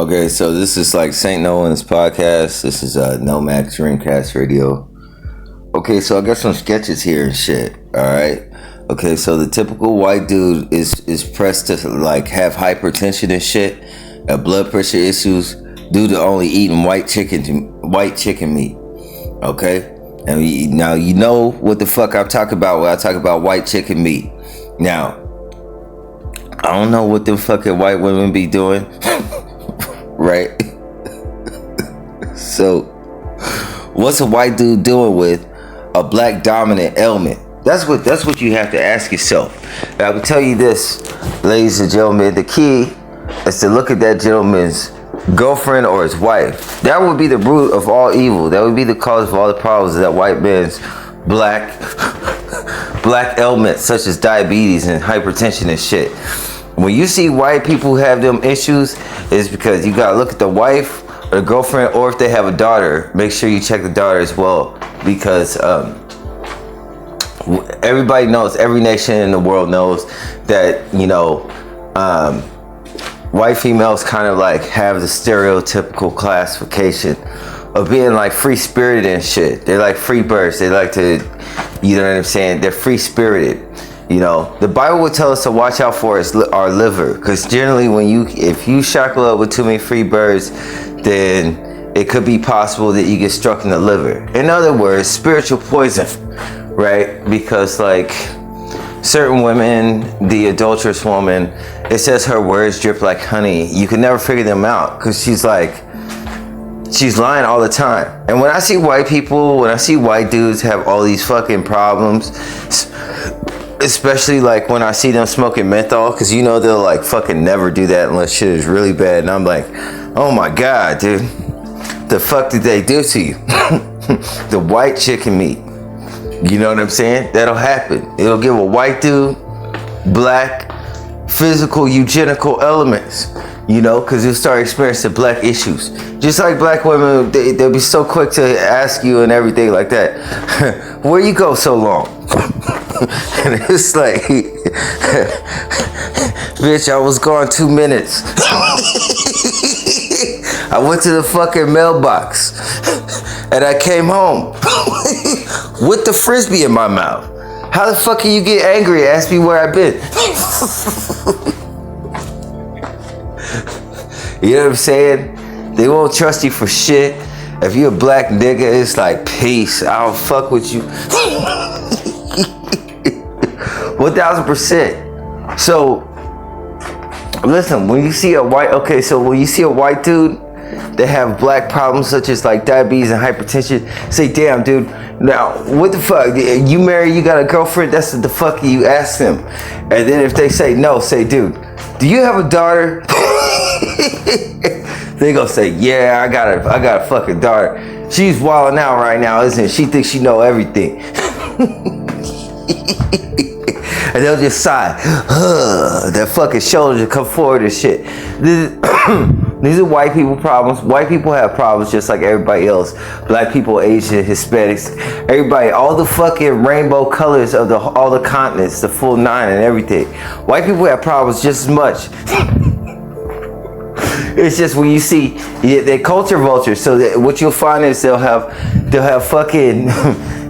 Okay, so this is like St. Nolan's podcast. This is Nomax Dreamcast Radio. Okay, so I got some sketches here and shit. All right. Okay, so the typical white dude is pressed to like have hypertension and shit, blood pressure issues due to only eating white chicken meat. Okay, and now you know what the fuck I'm talking about when I talk about white chicken meat. Now, I don't know what them fucking white women be doing. Right? So, what's a white dude doing with a black dominant element? That's what you have to ask yourself. And I will tell you this, ladies and gentlemen, the key is to look at that gentleman's girlfriend or his wife. That would be the root of all evil. That would be the cause of all the problems of that white man's black ailments such as diabetes and hypertension and shit. When you see white people have them issues, it's because you gotta look at the wife or the girlfriend, or if they have a daughter, make sure you check the daughter as well, because everybody knows, every nation in the world knows that, you know, white females kind of like have the stereotypical classification of being like free-spirited and shit. They're like free birds. They like to, you know what I'm saying? They're free-spirited. You know, the Bible would tell us to watch out for our liver, because generally if you shackle up with too many free birds, then it could be possible that you get struck in the liver. In other words, spiritual poison, right? Because like certain women, the adulterous woman, it says her words drip like honey. You can never figure them out, because she's lying all the time. And when I see white dudes have all these fucking problems, especially like when I see them smoking menthol, because you know they'll like fucking never do that unless shit is really bad. And I'm like, oh my god, dude, the fuck did they do to you? The white chicken meat. You know what I'm saying? That'll happen. It'll give a white dude black physical eugenical elements. You know, because you'll start experiencing black issues. Just like black women, they'll be so quick to ask you and everything like that. Where you go so long? And it's like, bitch, I was gone 2 minutes. I went to the fucking mailbox and I came home with the frisbee in my mouth. How the fuck can you get angry and ask me where I've been? You know what I'm saying? They won't trust you for shit. If you're a black nigga, it's like, peace, I don't fuck with you. 1000%. So, listen, when you see a white dude that have black problems such as like diabetes and hypertension, say, damn, dude, now, what the fuck? You married, you got a girlfriend, that's what the fuck you ask them. And then if they say no, say, dude, do you have a daughter? They gonna say, yeah, I got a fucking daughter. She's wilding out right now, isn't it? She thinks she know everything. And they'll just sigh. Their fucking shoulders will come forward and shit. These are white people problems. White people have problems just like everybody else. Black people, Asian, Hispanics, everybody, all the fucking rainbow colors of all the continents, the full 9 and everything. White people have problems just as much. It's just when you see, they're culture vultures. So what you'll find is they'll have fucking,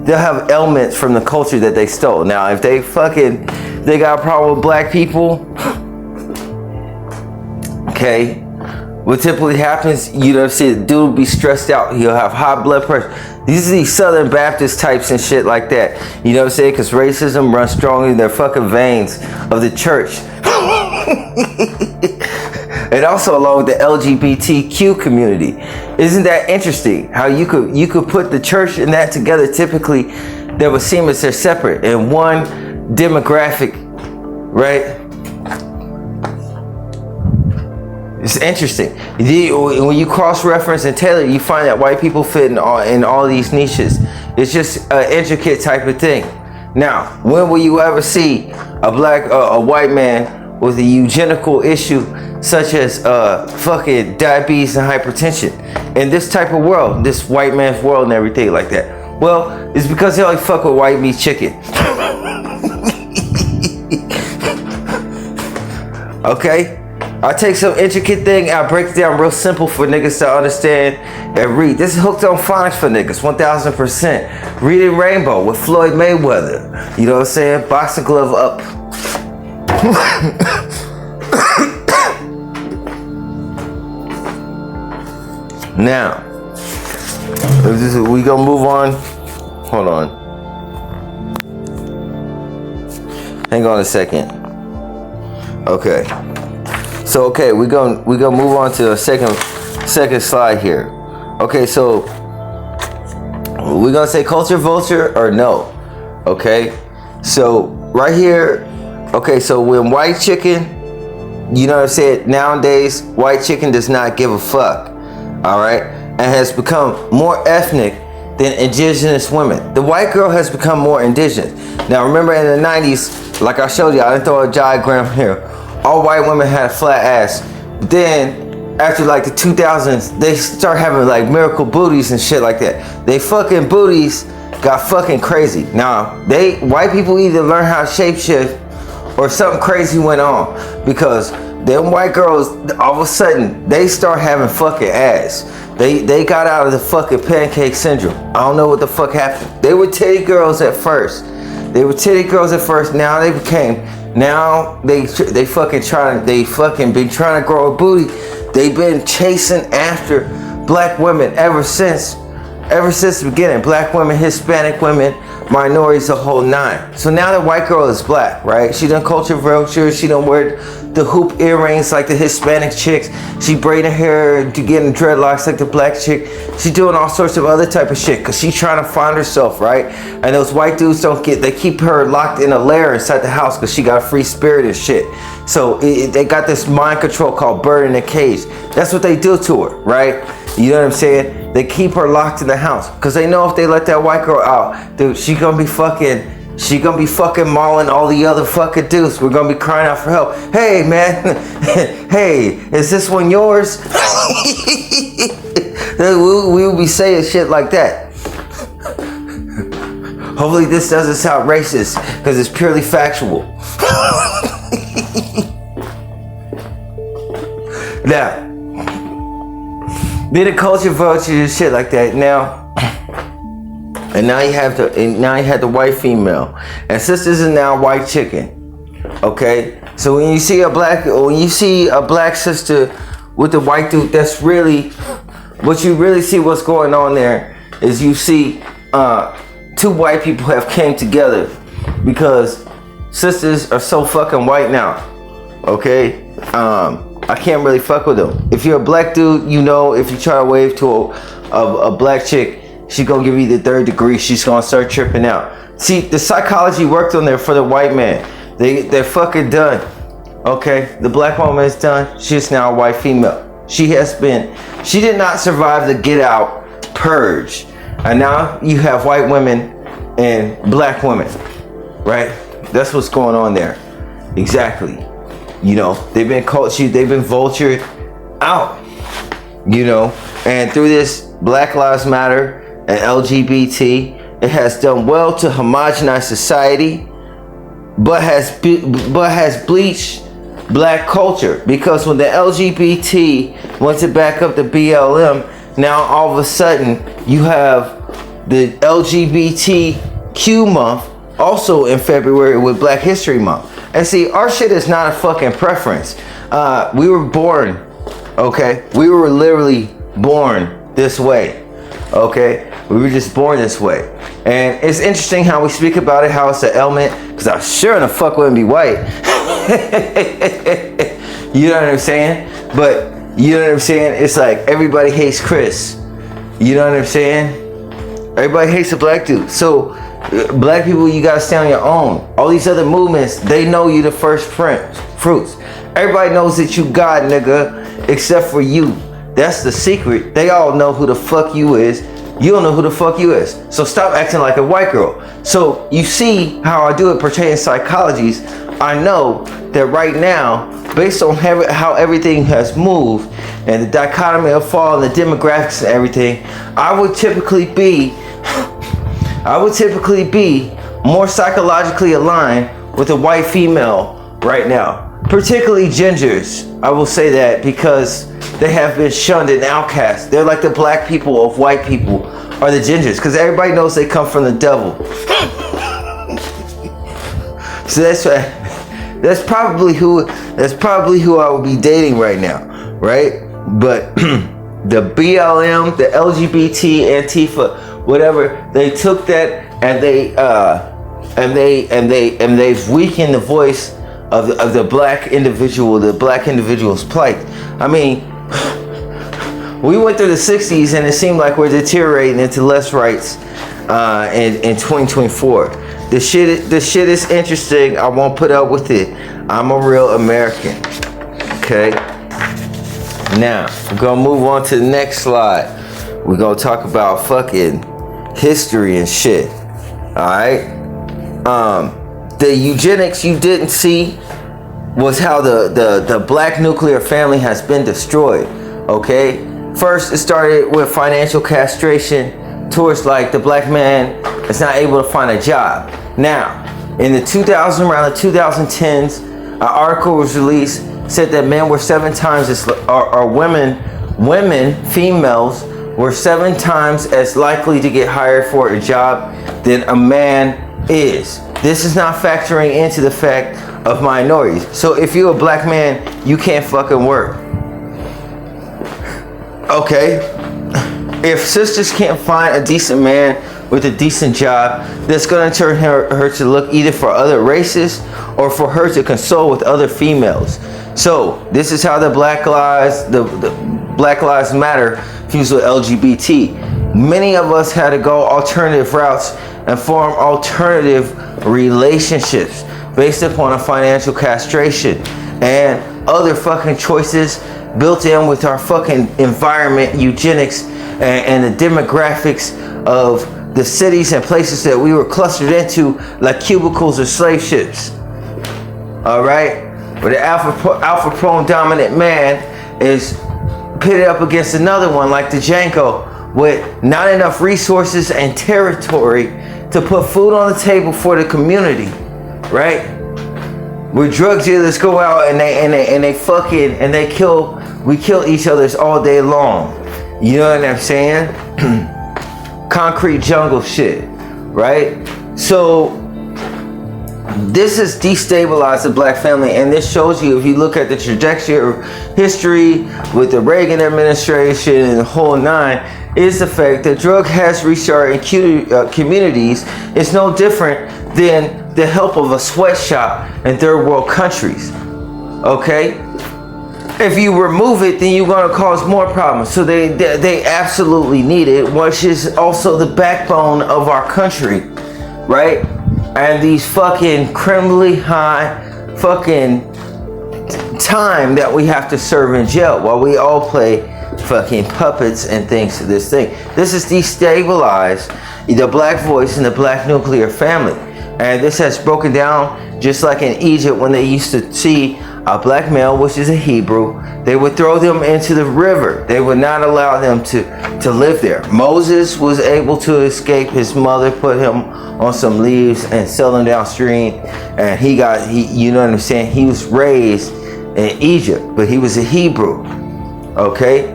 they'll have elements from the culture that they stole. Now, if they got a problem with black people, okay, what typically happens, you know, see, the dude will be stressed out. He'll have high blood pressure. These are these Southern Baptist types and shit like that. You know what I'm saying? Because racism runs strong in their fucking veins of the church. And also along with the LGBTQ community. Isn't that interesting? How you could put the church and that together, typically that would seem as they're separate in one demographic, right? It's interesting. When you cross-reference and tailor, you find that white people fit in all these niches. It's just an intricate type of thing. Now, when will you ever see a white man with a eugenical issue such as fucking diabetes and hypertension in this type of world, this white man's world and everything like that? Well, it's because they only fuck with white meat chicken. Okay? I take some intricate thing, I break it down real simple for niggas to understand and read. This is Hooked on Phonics for niggas, 1000%. Reading Rainbow with Floyd Mayweather. You know what I'm saying? Boxing glove up. Now, we gonna move on. Hold on. Hang on a second. Okay. So we gonna move on to a second slide here. Okay, so we're gonna say culture vulture or no. Okay. So right here, okay, so when white chicken, you know what I'm saying, nowadays white chicken does not give a fuck. Alright? And has become more ethnic than indigenous women. The white girl has become more indigenous. Now remember in the 90s, like I showed you, I didn't throw a diagram here. All white women had a flat ass. Then after like the 2000s, they start having like miracle booties and shit like that. They fucking booties got fucking crazy. Now white people either learn how to shapeshift or something crazy went on, because them white girls all of a sudden they start having fucking ass. They got out of the fucking pancake syndrome. I don't know what the fuck happened. They were titty girls at first. Now they fucking been trying to grow a booty. They've been chasing after black women ever since the beginning. Black women, Hispanic women, minorities, the whole nine. So now the white girl is black, right? She done culture vulture. She done wear the hoop earrings like the Hispanic chicks. She braiding her hair to getting dreadlocks like the black chick. She doing all sorts of other type of shit because she trying to find herself, right? And those white dudes they keep her locked in a lair inside the house because she got a free spirit and shit. So they got this mind control called bird in a cage. That's what they do to her, right? You know what I'm saying? They keep her locked in the house because they know if they let that white girl out, dude, she gonna be fucking mauling all the other fucking dudes. We're gonna be crying out for help. Hey man, hey, is this one yours? We'll be saying shit like that. Hopefully this doesn't sound racist because it's purely factual. Now, being a culture vulture and shit like that. Now you have the white female, and sisters is now white chicken. Okay, so when you see a black sister with the white dude, that's really what you really see. What's going on there is you see two white people have came together because sisters are so fucking white now. Okay, I can't really fuck with them. If you're a black dude, you know, if you try to wave to a black chick, she gonna give you the third degree. She's gonna start tripping out. See, the psychology worked on there for the white man. They're fucking done. Okay, the black woman is done. She's now a white female. She did not survive the Get Out purge, and now you have white women and black women, right? That's what's going on there. Exactly. You know, they've been vultured out, you know, and through this Black Lives Matter and LGBT, it has done well to homogenize society, but has bleached black culture, because when the LGBT went to back up the BLM, now all of a sudden you have the LGBTQ month also in February with Black History Month. And see, our shit is not a fucking preference. We were born, okay? We were literally born this way, okay? We were just born this way. And it's interesting how we speak about it, how it's an element, because I sure in the fuck wouldn't be white. You know what I'm saying? But, you know what I'm saying? It's like everybody hates Chris. You know what I'm saying? Everybody hates a black dude. So, black people, you gotta stand on your own. All these other movements, they know you the first fruits. Everybody knows that you God, nigga, except for you. That's the secret. They all know who the fuck you is. You don't know who the fuck you is. So stop acting like a white girl. So you see how I do it pertaining psychologies. I know that right now, based on how everything has moved and the dichotomy of fall and the demographics and everything, I would typically be more psychologically aligned with a white female right now. particularly gingers. I will say that because they have been shunned and outcast. They're like the black people of white people are the gingers, because everybody knows they come from the devil. So that's probably who I would be dating right now, right? But the BLM, the LGBT, Antifa, whatever, they took that and they've weakened the voice of the black individual, the black individual's plight. I mean, we went through the 60s and it seemed like we're deteriorating into less rights in 2024. The shit is interesting. I won't put up with it. I'm a real American. Okay? Now, we're gonna move on to the next slide. We're gonna talk about fucking history and shit. Alright? The eugenics you didn't see was how the black nuclear family has been destroyed. Okay? First, it started with financial castration towards like the black man is not able to find a job. Now, in the 2010s, an article was released said that men were 7 times as, or females were 7 times as likely to get hired for a job than a man is. This is not factoring into the fact of minorities. So if you're a black man, you can't fucking work. Okay? If sisters can't find a decent man with a decent job, that's gonna turn her to look either for other races or for her to console with other females. So this is how the Black Lives Matter fused with LGBT. Many of us had to go alternative routes and form alternative relationships based upon a financial castration and other fucking choices built in with our fucking environment, eugenics, and the demographics of the cities and places that we were clustered into like cubicles or slave ships. Alright? Where the alpha prone dominant man is pitted up against another one like the Janko with not enough resources and territory to put food on the table for the community, right? Where drug dealers go out and we kill each other's all day long. You know what I'm saying? Concrete jungle shit, right? So this has destabilized the black family, and this shows you, if you look at the trajectory of history with the Reagan administration and the whole nine, is the fact that drug has reached our communities. It's no different than the help of a sweatshop in third world countries. Okay? If you remove it, then you're going to cause more problems. So they absolutely need it, which is also the backbone of our country, right? And these fucking criminally high fucking time that we have to serve in jail while we all play fucking puppets and things to this thing. This has destabilized the black voice and the black nuclear family. And this has broken down just like in Egypt when they used to see a black male, which is a Hebrew, they would throw them into the river. They would not allow them to live there. Moses was able to escape. His mother put him on some leaves and sell him downstream. And he you know what I'm saying? He was raised in Egypt, but he was a Hebrew. Okay?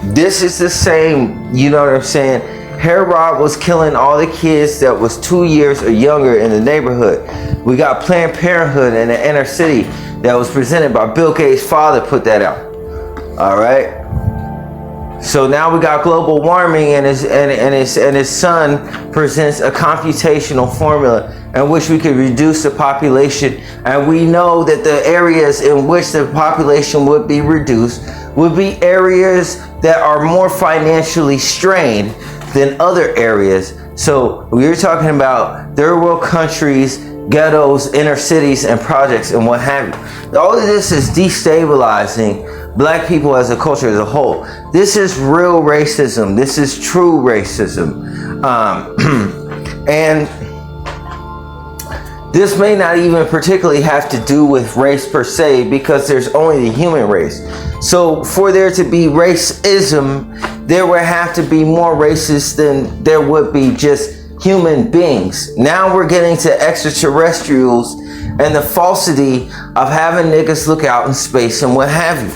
This is the same, you know what I'm saying? Herod was killing all the kids that was 2 years or younger in the neighborhood. We got Planned Parenthood in the inner city that was presented by Bill Gates' father put that out. All right. So now we got global warming, and his son presents a computational formula in which we could reduce the population, and we know that the areas in which the population would be reduced would be areas that are more financially strained than other areas. So we're talking about third world countries, ghettos, inner cities, and projects, and what have you. All of this is destabilizing black people as a culture as a whole. This is real racism. This is true racism. And this may not even particularly have to do with race per se, because there's only the human race. So for there to be racism, there would have to be more racists than there would be just human beings. Now we're getting to extraterrestrials and the falsity of having niggas look out in space and what have you.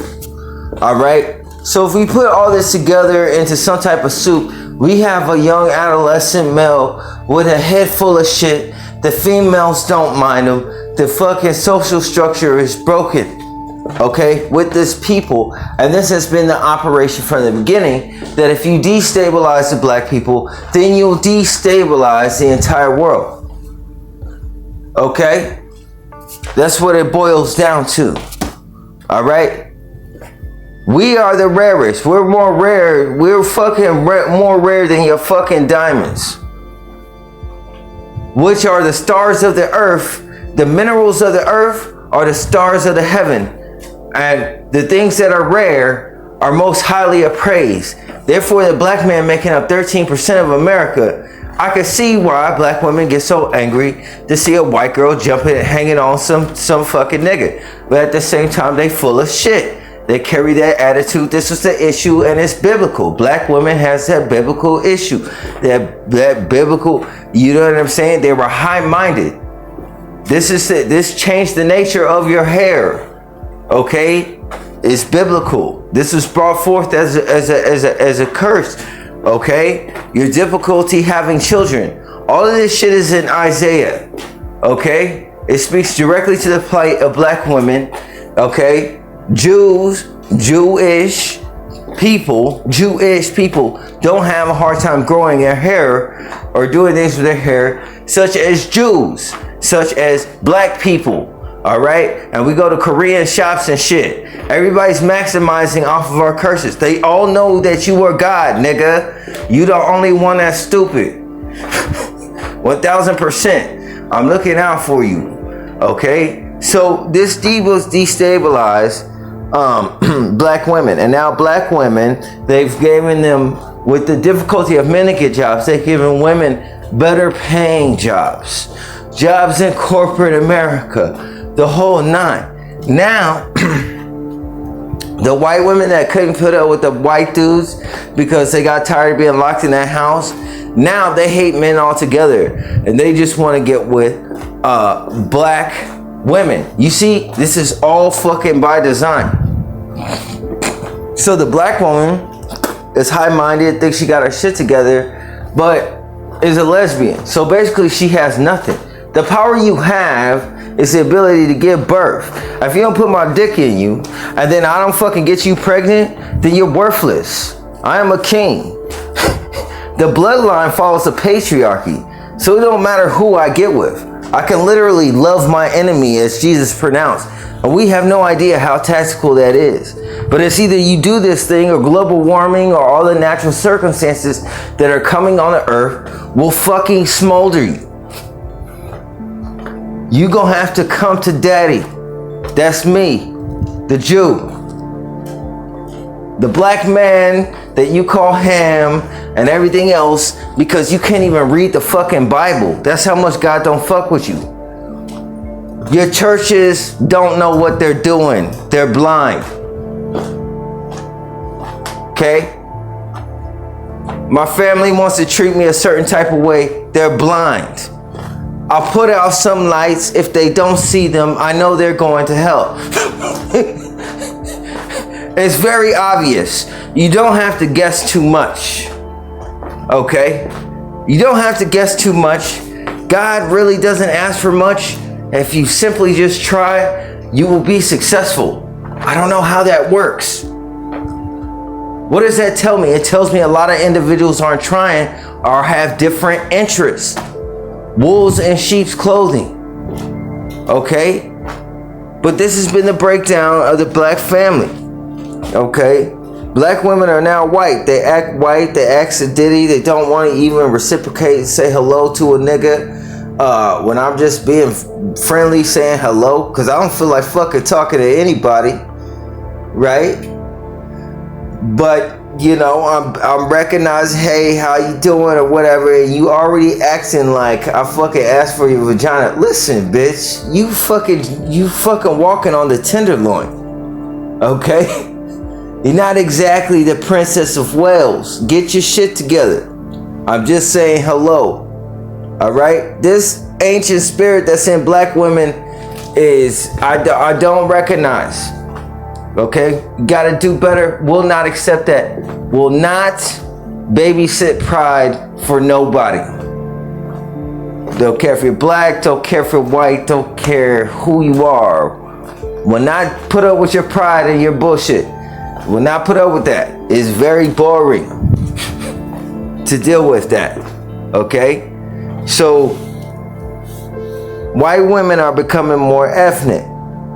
Alright? So if we put all this together into some type of soup, we have a young adolescent male with a head full of shit. The females don't mind him. The fucking social structure is broken. Okay, with this people, and this has been the operation from the beginning, that if you destabilize the black people, then you'll destabilize the entire world. Okay, that's what it boils down to. All right, we are the rarest. We're more rare. We're fucking more rare than your fucking diamonds, which are the stars of the earth. The minerals of the earth are the stars of the heaven. And the things that are rare are most highly appraised. Therefore, the black man making up 13% of America, I can see why black women get so angry to see a white girl jumping and hanging on some fucking nigga. But at the same time, they full of shit. They carry that attitude. This is the issue, and it's biblical. Black women has that biblical issue. That biblical, you know what I'm saying? They were high-minded. This changed the nature of your hair. Okay, it's biblical. This was brought forth as a curse. Okay, your difficulty having children. All of this shit is in Isaiah. Okay, it speaks directly to the plight of black women. Okay, Jewish people don't have a hard time growing their hair or doing things with their hair, such as Jews, such as black people. All right, and we go to Korean shops and shit. Everybody's maximizing off of our curses. They all know that you are God, nigga. You the only one that's stupid. 1000%. I'm looking out for you. Okay, so this was destabilized black women, and now black women, they've given them, with the difficulty of men to get jobs, they've given women better paying jobs in corporate America. The whole nine. Now, the white women that couldn't put up with the white dudes because they got tired of being locked in that house, now they hate men altogether, and they just want to get with black women. You see, this is all fucking by design. So the black woman is high-minded, thinks she got her shit together, but is a lesbian. So basically, she has nothing. The power you have is the ability to give birth. If you don't put my dick in you, and then I don't fucking get you pregnant, then you're worthless. I am a king. The bloodline follows the patriarchy. So it don't matter who I get with. I can literally love my enemy, as Jesus pronounced. And we have no idea how tactical that is. But it's either you do this thing, or global warming, or all the natural circumstances that are coming on the earth will fucking smolder you. You gonna have to come to daddy. That's me, the Jew. The black man that you call Ham and everything else because you can't even read the fucking Bible. That's how much God don't fuck with you. Your churches don't know what they're doing. They're blind. Okay? My family wants to treat me a certain type of way. They're blind. I'll put out some lights. If they don't see them, I know they're going to hell. It's very obvious. You don't have to guess too much. Okay? You don't have to guess too much. God really doesn't ask for much. If you simply just try, you will be successful. I don't know how that works. What does that tell me? It tells me a lot of individuals aren't trying or have different interests. Wolves in sheep's clothing. Okay? But this has been the breakdown of the black family. Okay? Black women are now white. They act white. They act sedity. They don't want to even reciprocate and say hello to a nigga. When I'm just being friendly, saying hello. Because I don't feel like fucking talking to anybody. Right? But you know, I'm recognizing, hey, how you doing or whatever, and you already acting like I fucking asked for your vagina. Listen, bitch, you fucking walking on the tenderloin, okay? You're not exactly the Princess of Wales. Get your shit together. I'm just saying hello, all right? This ancient spirit that's in black women is I don't recognize. Okay, gotta do better. Will not accept that. Will not babysit pride for nobody. Don't care if you're black, don't care if you're white, don't care who you are. Will not put up with your pride and your bullshit. Will not put up with that. It's very boring to deal with that. Okay, so white women are becoming more ethnic.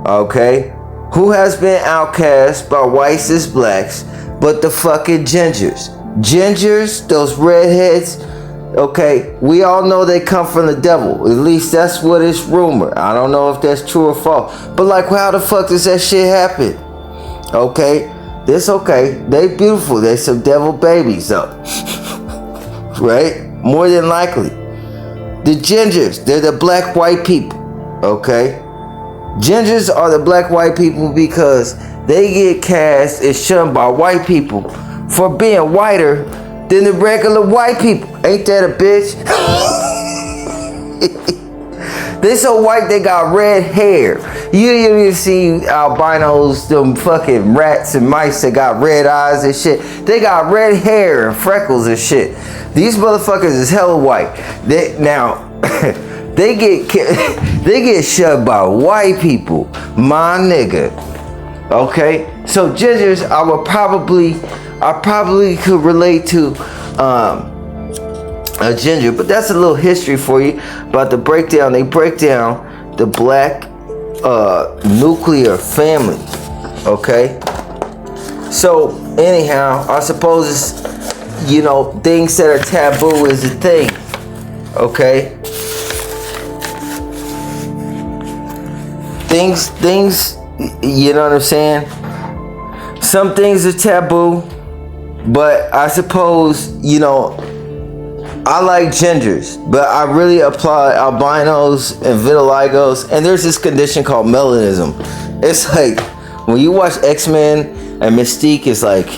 Okay. Who has been outcast by whites as blacks but the fucking gingers? Gingers, those redheads, okay, we all know they come from the devil. At least that's what is rumored. I don't know if that's true or false. But like, how the fuck does that shit happen? Okay, this okay. They beautiful. They some devil babies though. Right? More than likely. The gingers, they're the black white people. Okay? Gingers are the black white people because they get cast and shunned by white people for being whiter than the regular white people. Ain't that a bitch? They so white they got red hair. You didn't even see albinos, them fucking rats and mice that got red eyes and shit. They got red hair and freckles and shit. These motherfuckers is hella white. They get shoved by white people, my nigga. Okay, so gingers, I probably could relate to a ginger, but that's a little history for you about the breakdown. They break down the black nuclear family. Okay, so anyhow, I suppose it's, you know, things that are taboo is a thing. Okay. Things, you know what I'm saying? Some things are taboo, but I suppose, you know, I like gingers, but I really applaud albinos and vitiligos, and there's this condition called melanism. It's like, when you watch X-Men and Mystique is like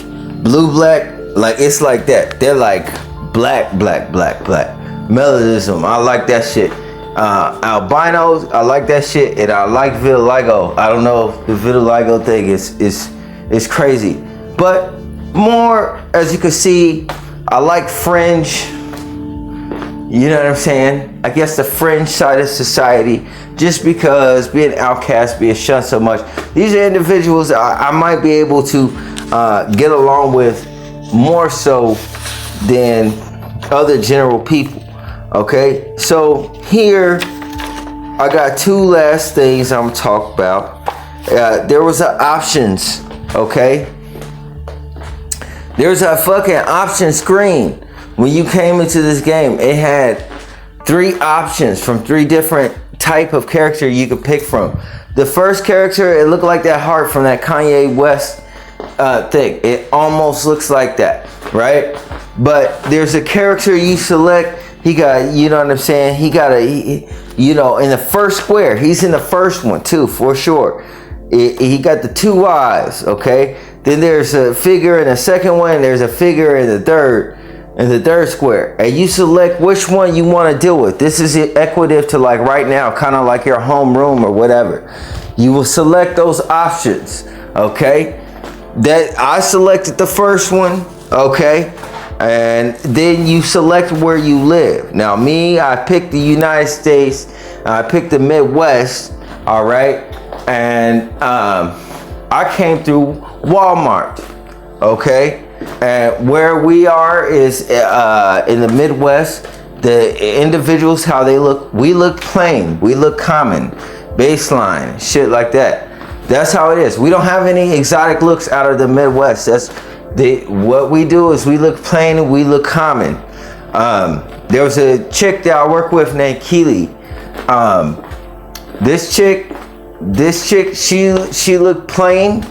blue-black, like it's like that. They're like black. Melanism, I like that shit. Albinos, I like that shit, and I like vitiligo. I don't know if the vitiligo thing is crazy, but more, as you can see, I like fringe. You know what I'm saying? I guess the fringe side of society, just because being outcast, being shunned so much. These are individuals I might be able to get along with more so than other general people. Okay, so here I got two last things I'm gonna talk about. There was options, okay? There's a fucking option screen when you came into this game. It had 3 options from 3 different type of character you could pick from. The first character, it looked like that heart from that Kanye West thing. It almost looks like that, right? But there's a character you select. He got, you know what I'm saying? He got you know, in the first square. He's in the first one too, for sure. He got the 2 eyes, okay? Then there's a figure in the second one. And there's a figure in the third square. And you select which one you want to deal with. This is equative to like right now, kind of like your home room or whatever. You will select those options, okay? That I selected the first one, okay? And then you select where you live. Now me, I picked the United States. I picked the Midwest. All right. And I came through Walmart. Okay. And where we are is in the Midwest. The individuals, how they look, we look plain. We look common. Baseline. Shit like that. That's how it is. We don't have any exotic looks out of the Midwest. What we do is we look plain and we look common. There was a chick that I work with named Keely. This chick, she looked plain.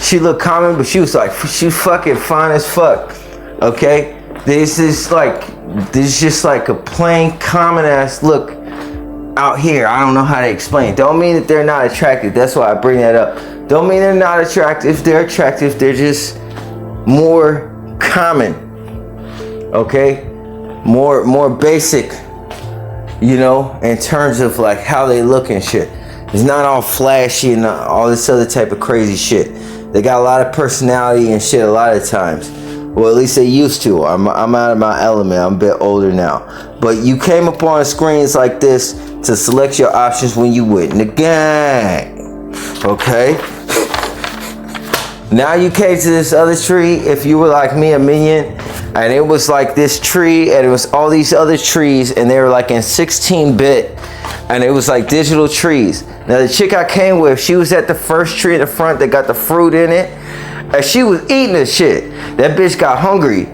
She looked common, but she was fucking fine as fuck. Okay, this is just like a plain common ass look out here. I don't know how to explain. Don't mean that they're not attractive. That's why I bring that up. Don't mean they're not attractive. They're attractive. They're just more common, okay, more basic, you know, in terms of like how they look and shit. It's not all flashy and all this other type of crazy shit. They got a lot of personality and shit a lot of times. Well, at least they used to. I'm out of my element. I'm a bit older now. But you came upon screens like this to select your options when you went in the gang. Okay? Now you came to this other tree. If you were like me, a minion, and it was like this tree, and it was all these other trees, and they were like in 16-bit, and it was like digital trees. Now the chick I came with, she was at the first tree in the front that got the fruit in it, and she was eating the shit. That bitch got hungry.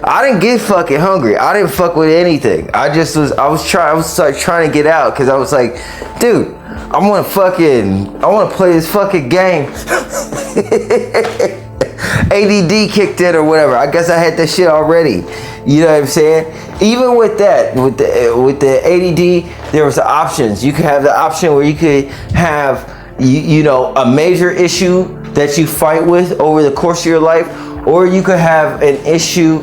I didn't get fucking hungry. I didn't fuck with anything. I was like trying to get out because I was like, dude, I want to play this fucking game. ADD kicked in or whatever. I guess I had that shit already. You know what I'm saying? Even with that, with the ADD, there was the options. You could have the option where you could have you know, a major issue that you fight with over the course of your life, or you could have an issue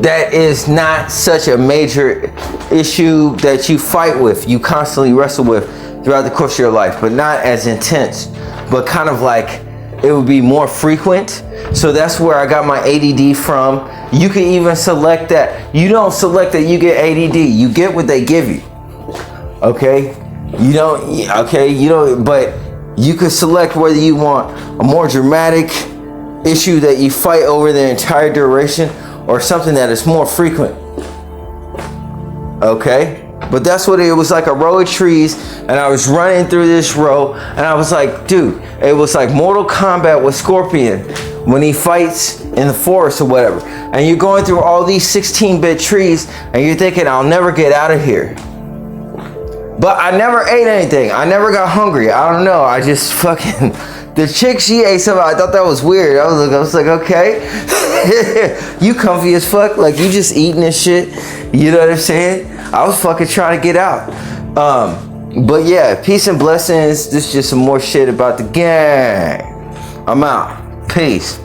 that is not such a major issue that you fight with, you constantly wrestle with throughout the course of your life, but not as intense, but kind of like it would be more frequent. So that's where I got my ADD from. You can even select that. You don't select that you get ADD. You get what they give you. Okay? You don't, but you could select whether you want a more dramatic issue that you fight over the entire duration or something that is more frequent. Okay? But that's what it was, like a row of trees, and I was running through this row, and I was like, dude, it was like Mortal Kombat with Scorpion when he fights in the forest or whatever. And you're going through all these 16-bit trees, and you're thinking, I'll never get out of here. But I never ate anything. I never got hungry. I don't know. I just fucking... The chick, she ate something. I thought that was weird. I was like, okay. You comfy as fuck. Like, you just eating this shit. You know what I'm saying? I was fucking trying to get out. But yeah, peace and blessings. This is just some more shit about the gang. I'm out. Peace.